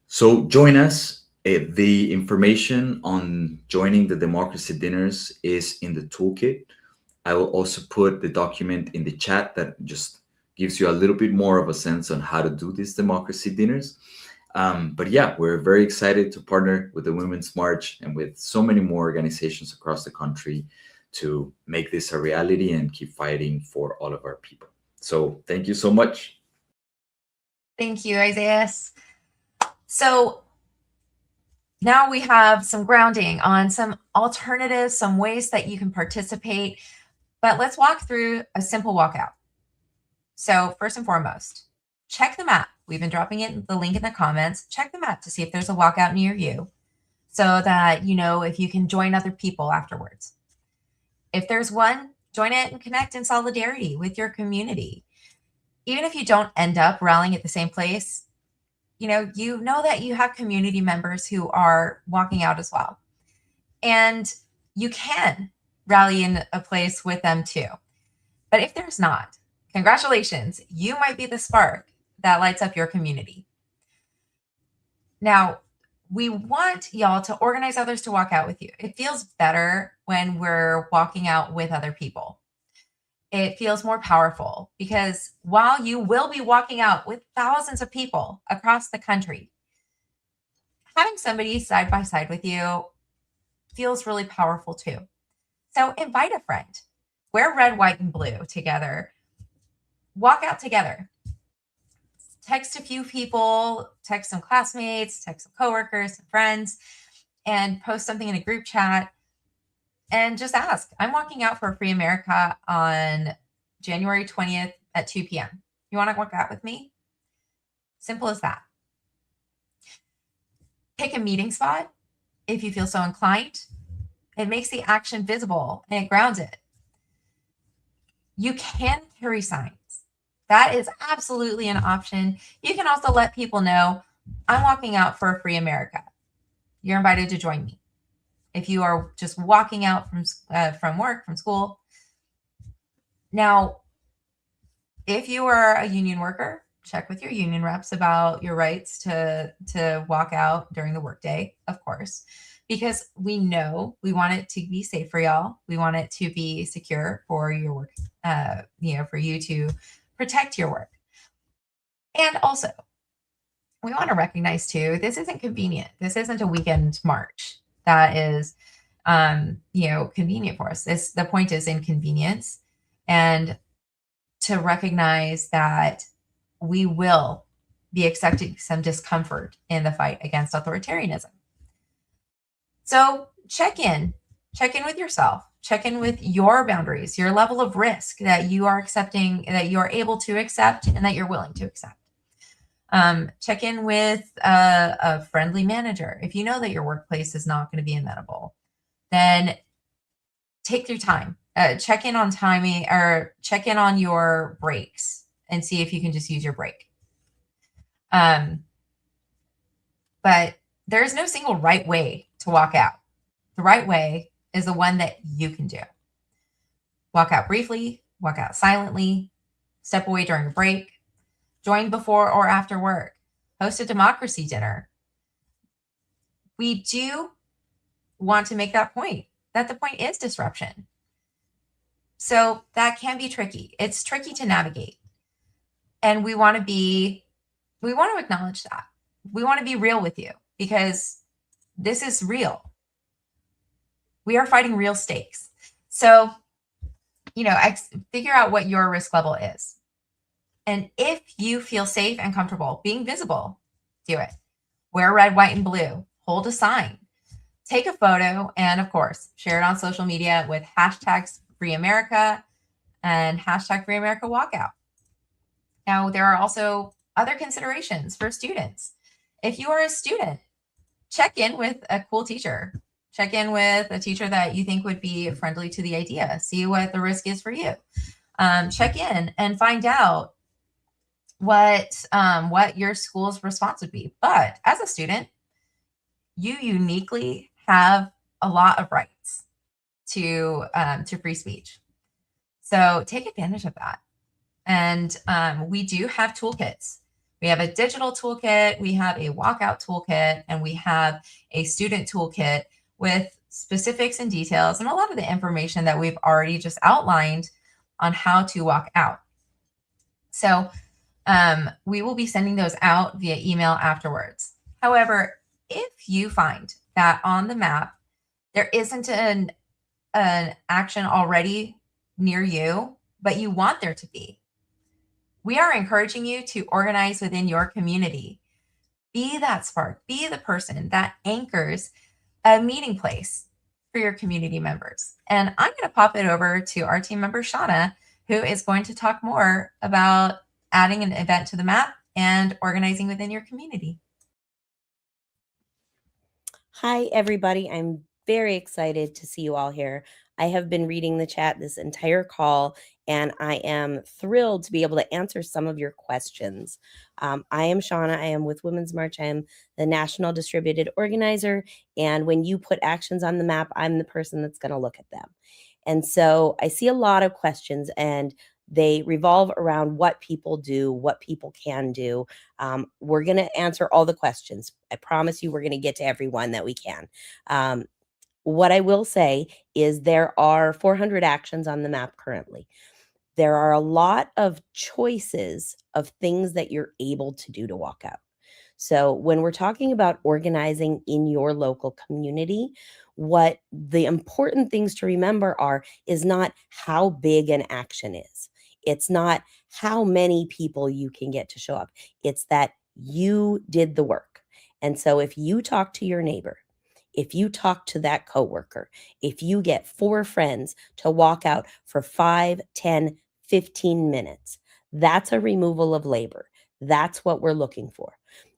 So join us. The information on joining the democracy dinners is in the toolkit. I will also put the document in the chat that just gives you a little bit more of a sense on how to do these democracy dinners. But yeah, we're very excited to partner with the Women's March and with so many more organizations across the country to make this a reality and keep fighting for all of our people. So thank you so much. Thank you, Isaiah. So now we have some grounding on some alternatives, some ways that you can participate, but let's walk through a simple walkout. So first and foremost, check the map. We've been dropping the link in the comments. Check the map to see if there's a walkout near you so that you know if you can join other people afterwards. If there's one, join it and connect in solidarity with your community. Even if you don't end up rallying at the same place, you know that you have community members who are walking out as well. And you can rally in a place with them too. But if there's not, congratulations, you might be the spark that lights up your community. Now, we want y'all to organize others to walk out with you. It feels better when we're walking out with other people. It feels more powerful because while you will be walking out with thousands of people across the country, having somebody side by side with you feels really powerful too. So invite a friend, wear red, white, and blue together, walk out together. Text a few people, text some classmates, text some coworkers, some friends, and post something in a group chat and just ask, I'm walking out for Free America on January 20th at 2 p.m. You want to walk out with me? Simple as that. Pick a meeting spot if you feel so inclined. It makes the action visible and it grounds it. You can carry signs. That is absolutely an option. You can also let people know, I'm walking out for Free America. You're invited to join me. If you are just walking out from work, from school. Now, if you are a union worker, check with your union reps about your rights to walk out during the workday, of course, because we know we want it to be safe for y'all. We want it to be secure for your work, for you to protect your work. And also, we want to recognize too, this isn't convenient. This isn't a weekend march that is, convenient for us. The point is inconvenience, and to recognize that we will be accepting some discomfort in the fight against authoritarianism. So check in with yourself, check in with your boundaries, your level of risk that you are accepting, that you are able to accept, and that you're willing to accept. Check in with a friendly manager. If you know that your workplace is not going to be amenable, then take your time. Check in on timing, or check in on your breaks and see if you can just use your break. But there is no single right way to walk out. The right way is the one that you can do. Walk out briefly, walk out silently, step away during a break, join before or after work, host a democracy dinner. We do want to make that point, that the point is disruption. So that can be tricky. It's tricky to navigate. And we want to acknowledge that. We want to be real with you because this is real. We are fighting real stakes. So, figure out what your risk level is. And if you feel safe and comfortable being visible, do it. Wear red, white, and blue. Hold a sign. Take a photo and, of course, share it on social media with hashtags Free America and hashtag Free America Walkout. Now, there are also other considerations for students. If you are a student, check in with a cool teacher. Check in with a teacher that you think would be friendly to the idea. See what the risk is for you. Check in and find out what your school's response would be. But as a student, you uniquely have a lot of rights to free speech. So take advantage of that. And we do have toolkits. We have a digital toolkit, we have a walkout toolkit, and we have a student toolkit with specifics and details and a lot of the information that we've already just outlined on how to walk out. So we will be sending those out via email afterwards. However, if you find that on the map there isn't an action already near you, but you want there to be, we are encouraging you to organize within your community. Be that spark, be the person that anchors a meeting place for your community members. And I'm going to pop it over to our team member, Shauna, who is going to talk more about adding an event to the map and organizing within your community. Hi, everybody. I'm very excited to see you all here. I have been reading the chat this entire call, and I am thrilled to be able to answer some of your questions. I am Shauna. I am with Women's March. I am the National Distributed Organizer, and when you put actions on the map, I'm the person that's going to look at them. And so I see a lot of questions, and They revolve around what people do, what people can do. We're going to answer all the questions. I promise you we're going to get to everyone that we can. What I will say is there are 400 actions on the map currently. There are a lot of choices of things that you're able to do to walk out. So when we're talking about organizing in your local community, what the important things to remember is not how big an action is. It's not how many people you can get to show up. It's that you did the work. And so if you talk to your neighbor, if you talk to that coworker, if you get 4 friends to walk out for 5, 10, 15 minutes, that's a removal of labor. That's what we're looking for.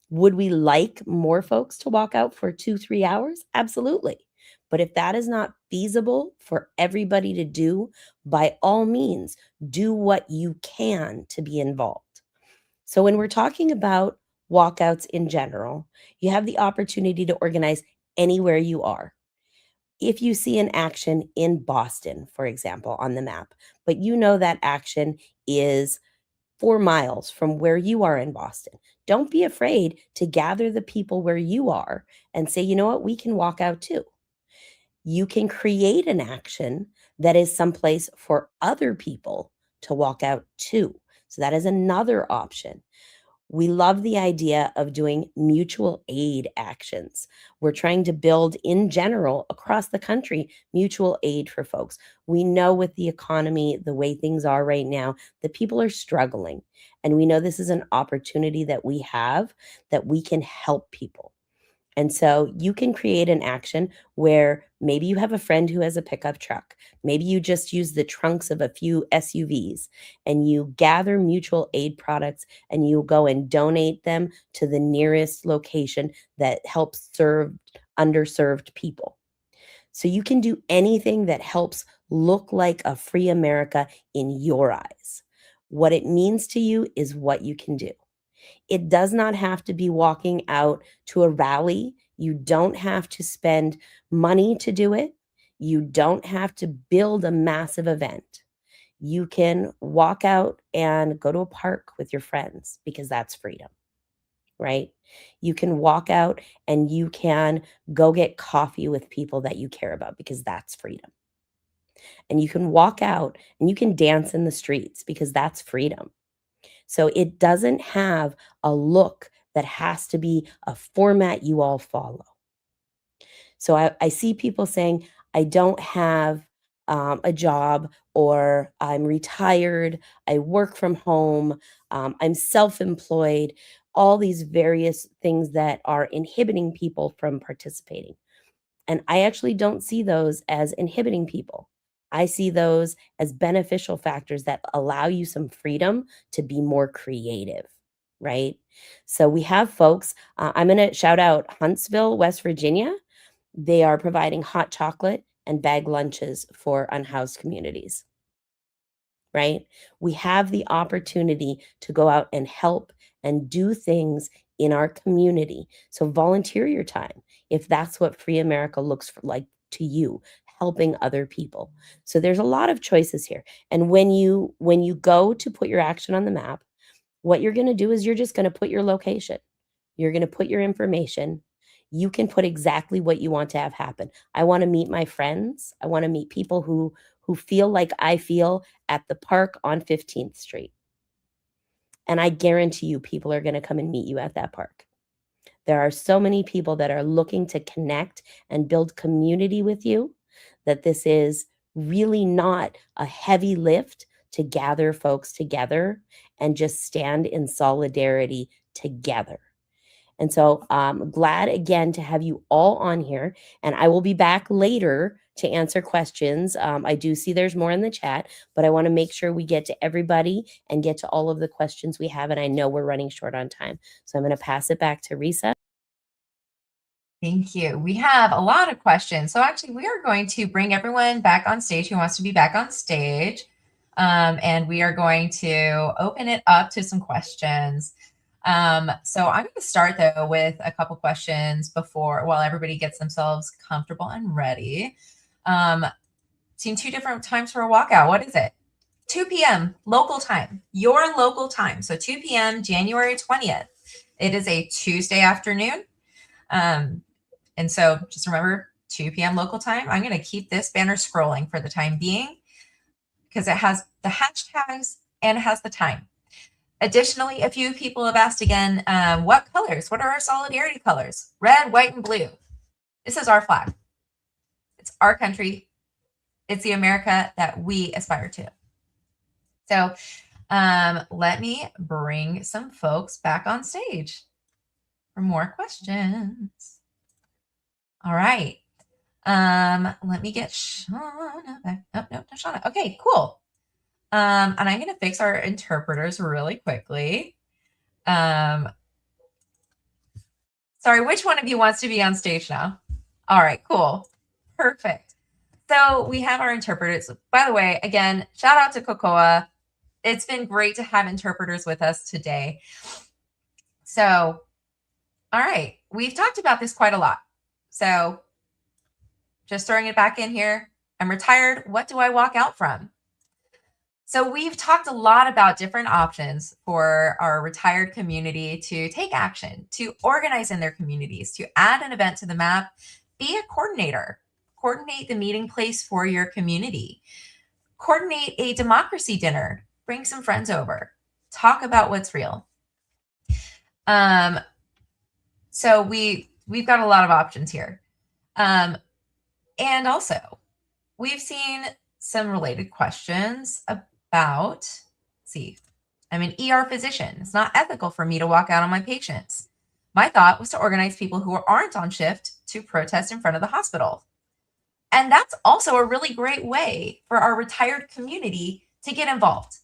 Would we like more folks to walk out for 2, 3 hours? Absolutely. But if that is not feasible for everybody to do, by all means, do what you can to be involved. So when we're talking about walkouts in general, you have the opportunity to organize anywhere you are. If you see an action in Boston, for example, on the map, but you know that action is 4 miles from where you are in Boston, don't be afraid to gather the people where you are and say, you know what, we can walk out too. You can create an action that is someplace for other people to walk out too. So that is another option. We love the idea of doing mutual aid actions. We're trying to build in general across the country mutual aid for folks. We know with the economy, the way things are right now, that people are struggling. And we know this is an opportunity that we have that we can help people. And so you can create an action where maybe you have a friend who has a pickup truck. Maybe you just use the trunks of a few SUVs and you gather mutual aid products and you go and donate them to the nearest location that helps serve underserved people. So you can do anything that helps look like a free America in your eyes. What it means to you is what you can do. It does not have to be walking out to a rally. You don't have to spend money to do it. You don't have to build a massive event. You can walk out and go to a park with your friends because that's freedom, right? You can walk out and you can go get coffee with people that you care about because that's freedom. And you can walk out and you can dance in the streets because that's freedom. So it doesn't have a look that has to be a format you all follow. So I see people saying, I don't have a job, or I'm retired, I work from home, I'm self-employed, all these various things that are inhibiting people from participating. And I actually don't see those as inhibiting people. I see those as beneficial factors that allow you some freedom to be more creative, right? So we have folks, I'm going to shout out Huntsville, West Virginia. They are providing hot chocolate and bag lunches for unhoused communities, right? We have the opportunity to go out and help and do things in our community. So volunteer your time if that's what free America looks like to you, helping other people. So there's a lot of choices here. And when you go to put your action on the map, what you're going to do is you're just going to put your location. You're going to put your information. You can put exactly what you want to have happen. I want to meet my friends. I want to meet people who feel like I feel at the park on 15th Street. And I guarantee you people are going to come and meet you at that park. There are so many people that are looking to connect and build community with you that this is really not a heavy lift to gather folks together and just stand in solidarity together. And so I'm glad again to have you all on here, and I will be back later to answer questions. I do see there's more in the chat, but I want to make sure we get to everybody and get to all of the questions we have. And I know we're running short on time. So I'm going to pass it back to Risa. Thank you. We have a lot of questions. So actually, we are going to bring everyone back on stage who wants to be back on stage. And we are going to open it up to some questions. So I'm going to start though with a couple questions while everybody gets themselves comfortable and ready. Seen 2 different times for a walkout. What is it? 2 p.m. local time, your local time. So 2 p.m. January 20th. It is a Tuesday afternoon. And so just remember 2 p.m. local time. I'm going to keep this banner scrolling for the time being because it has the hashtags and it has the time. Additionally, a few people have asked again, what colors? What are our solidarity colors? Red, white, and blue. This is our flag. It's our country. It's the America that we aspire to. So let me bring some folks back on stage for more questions. All right. Let me get Shauna back. Oh, no, not Shauna. Okay, cool. And I'm going to fix our interpreters really quickly. Sorry, which one of you wants to be on stage now? All right, cool. Perfect. So we have our interpreters. By the way, again, shout out to Cocoa. It's been great to have interpreters with us today. So, all right, we've talked about this quite a lot. So just throwing it back in here. I'm retired. What do I walk out from? So we've talked a lot about different options for our retired community to take action, to organize in their communities, to add an event to the map, be a coordinator, coordinate the meeting place for your community, coordinate a democracy dinner, bring some friends over, talk about what's real. So we've got a lot of options here. And also, we've seen some related questions about, I'm an ER physician. It's not ethical for me to walk out on my patients. My thought was to organize people who aren't on shift to protest in front of the hospital. And that's also a really great way for our retired community to get involved.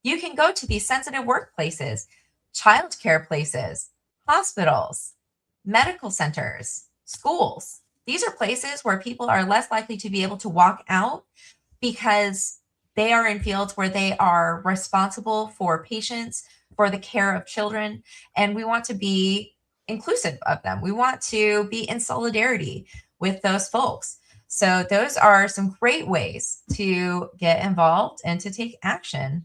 You can go to these sensitive workplaces, childcare places, hospitals, medical centers, schools. These are places where people are less likely to be able to walk out because they are in fields where they are responsible for patients, for the care of children, and we want to be inclusive of them. We want to be in solidarity with those folks. So those are some great ways to get involved and to take action.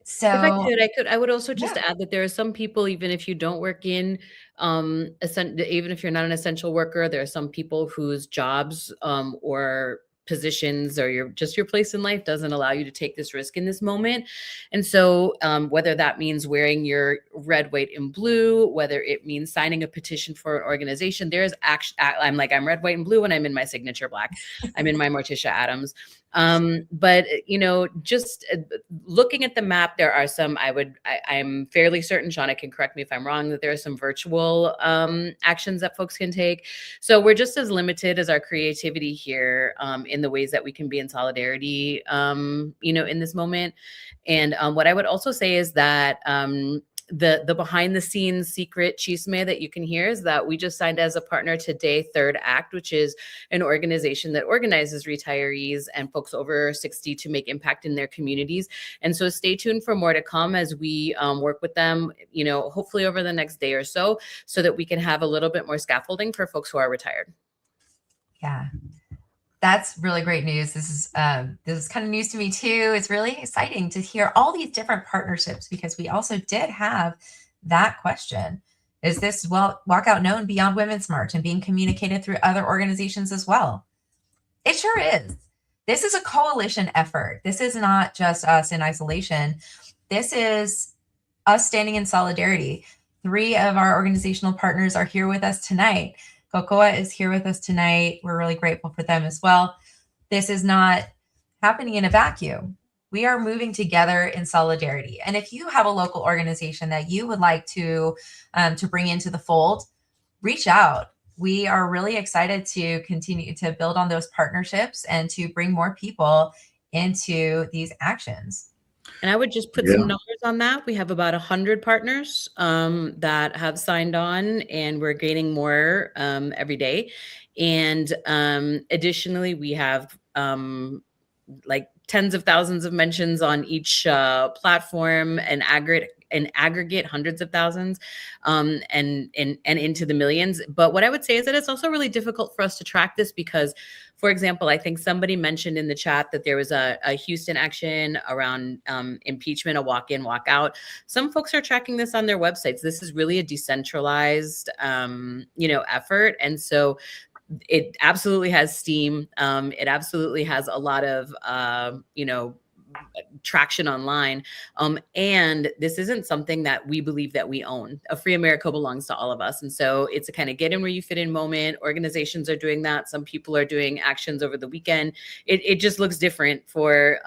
So If I would also just add that there are some people, even if you don't work in, even if you're not an essential worker, there are some people whose jobs or positions or your place in life doesn't allow you to take this risk in this moment. And so whether that means wearing your red, white, and blue, whether it means signing a petition for an organization, there's I'm red, white, and blue when I'm in my signature black. I'm in my Morticia Adams. But just looking at the map, there are some, I'm fairly certain, Shauna can correct me if I'm wrong, that there are some virtual actions that folks can take. So we're just as limited as our creativity here in the ways that we can be in solidarity, in this moment. And what I would also say is that the behind the scenes secret chisme that you can hear is that we just signed as a partner today Third Act, which is an organization that organizes retirees and folks over 60 to make impact in their communities. And so stay tuned for more to come as we work with them, hopefully over the next day or so that we can have a little bit more scaffolding for folks who are retired. Yeah. That's really great news. This is kind of news to me too. It's really exciting to hear all these different partnerships because we also did have that question. Is this walkout known beyond Women's March and being communicated through other organizations as well? It sure is. This is a coalition effort. This is not just us in isolation. This is us standing in solidarity. 3 of our organizational partners are here with us tonight. Cocoa is here with us tonight. We're really grateful for them as well. This is not happening in a vacuum. We are moving together in solidarity. And if you have a local organization that you would like to bring into the fold, reach out. We are really excited to continue to build on those partnerships and to bring more people into these actions. And I would just put some numbers on that. We have about 100 partners that have signed on, and we're gaining more every day. And additionally, we have tens of thousands of mentions on each platform, an in aggregate hundreds of thousands, and into the millions. But what I would say is that it's also really difficult for us to track this because, for example, I think somebody mentioned in the chat that there was a Houston action around impeachment, a walk-in, walkout. Some folks are tracking this on their websites. This is really a decentralized, effort. And so it absolutely has steam. It absolutely has a lot of, traction online. And this isn't something that we believe that we own. A free America belongs to all of us. And so it's a kind of get in where you fit in moment. Organizations are doing that. Some people are doing actions over the weekend. It just looks different for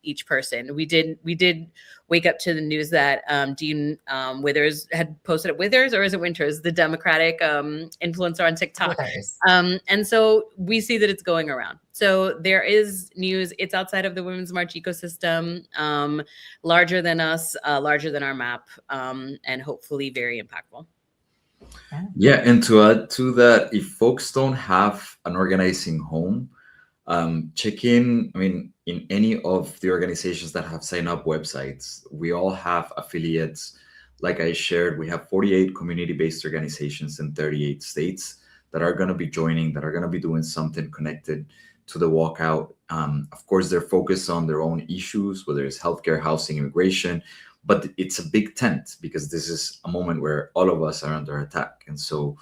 each person. We did wake up to the news that Dean Withers had posted it. Withers, or is it Winters, the Democratic influencer on TikTok? Withers. And so we see that it's going around. So there is news. It's outside of the Women's March ecosystem, larger than us, larger than our map, and hopefully very impactful. Yeah, and to add to that, if folks don't have an organizing home, check in. I mean, in any of the organizations that have sign up websites, we all have affiliates. Like I shared, we have 48 community-based organizations in 38 states that are going to be joining, that are going to be doing something connected to the walkout. Of course, they're focused on their own issues, whether it's healthcare, housing, immigration, but it's a big tent because this is a moment where all of us are under attack. And so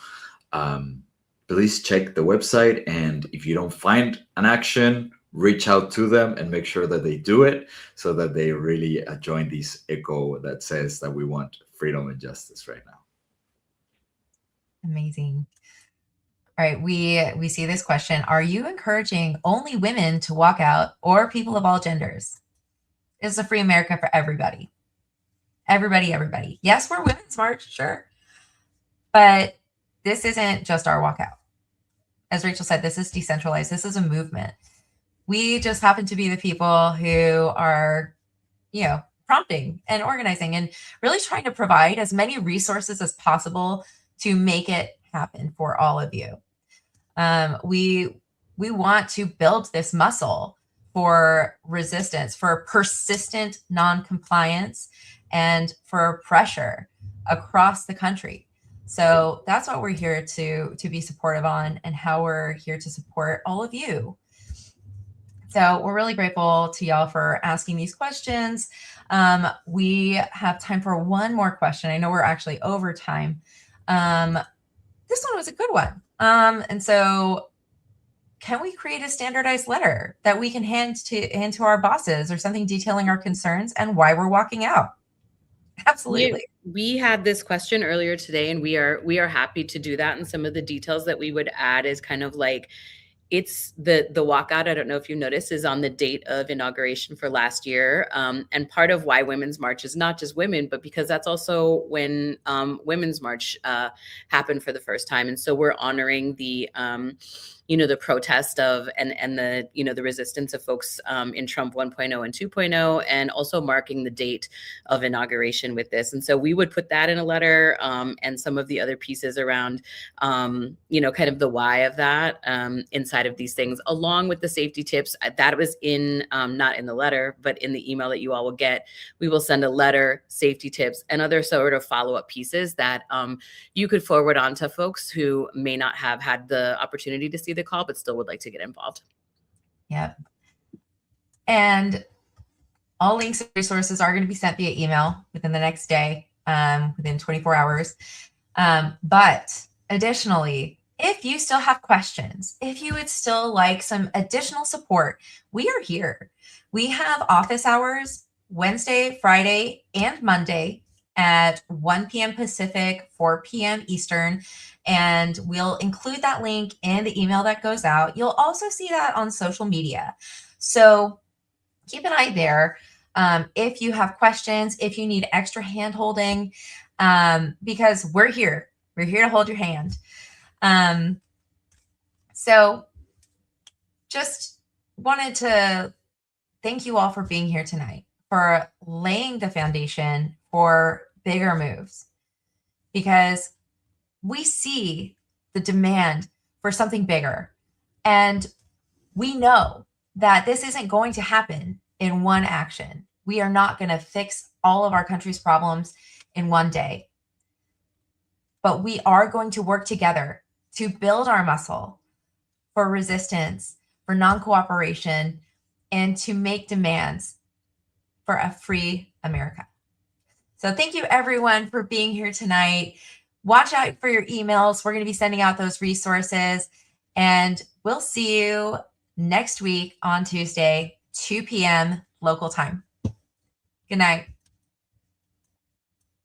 please check the website. And if you don't find an action, reach out to them and make sure that they do it so that they really join this echo that says that we want freedom and justice right now. Amazing. All right, we see this question. Are you encouraging only women to walk out or people of all genders? It's a free America for everybody. Everybody. Yes, we're Women's March, sure. But this isn't just our walkout. As Rachel said, this is decentralized. This is a movement. We just happen to be the people who are, prompting and organizing and really trying to provide as many resources as possible to make it happen for all of you. We want to build this muscle for resistance, for persistent non-compliance, and for pressure across the country. So that's what we're here to be supportive on, and how we're here to support all of you. So we're really grateful to y'all for asking these questions. We have time for one more question. I know we're actually over time. This one was a good one. And so can we create a standardized letter that we can hand to our bosses, or something detailing our concerns and why we're walking out? Absolutely. We had this question earlier today, and we are happy to do that. And some of the details that we would add is kind of like, it's the walkout, I don't know if you noticed, is on the date of inauguration for last year. And part of why Women's March is not just women, but because that's also when Women's March happened for the first time. And so we're honoring the protest of and the, the resistance of folks in Trump 1.0 and 2.0, and also marking the date of inauguration with this. And so we would put that in a letter, and some of the other pieces around, kind of the why of that inside of these things, along with the safety tips. That was in, not in the letter, but in the email that you all will get. We will send a letter, safety tips, and other sort of follow-up pieces that you could forward on to folks who may not have had the opportunity to see the call, but still would like to get involved. Yep. And all links and resources are going to be sent via email within the next day, within 24 hours. But additionally, if you still have questions, if you would still like some additional support, we are here. We have office hours Wednesday, Friday, and Monday at 1 p.m. Pacific, 4 p.m. Eastern. And we'll include that link in the email that goes out. You'll also see that on social media. So keep an eye there. If you have questions, if you need extra hand-holding, because we're here. We're here to hold your hand. So just wanted to thank you all for being here tonight, for laying the foundation for bigger moves, because we see the demand for something bigger. And we know that this isn't going to happen in one action. We are not going to fix all of our country's problems in one day. But we are going to work together to build our muscle for resistance, for non-cooperation, and to make demands for a free America. So thank you everyone for being here tonight. Watch out for your emails. We're going to be sending out those resources, and we'll see you next week on Tuesday, 2 p.m. local time. Good night.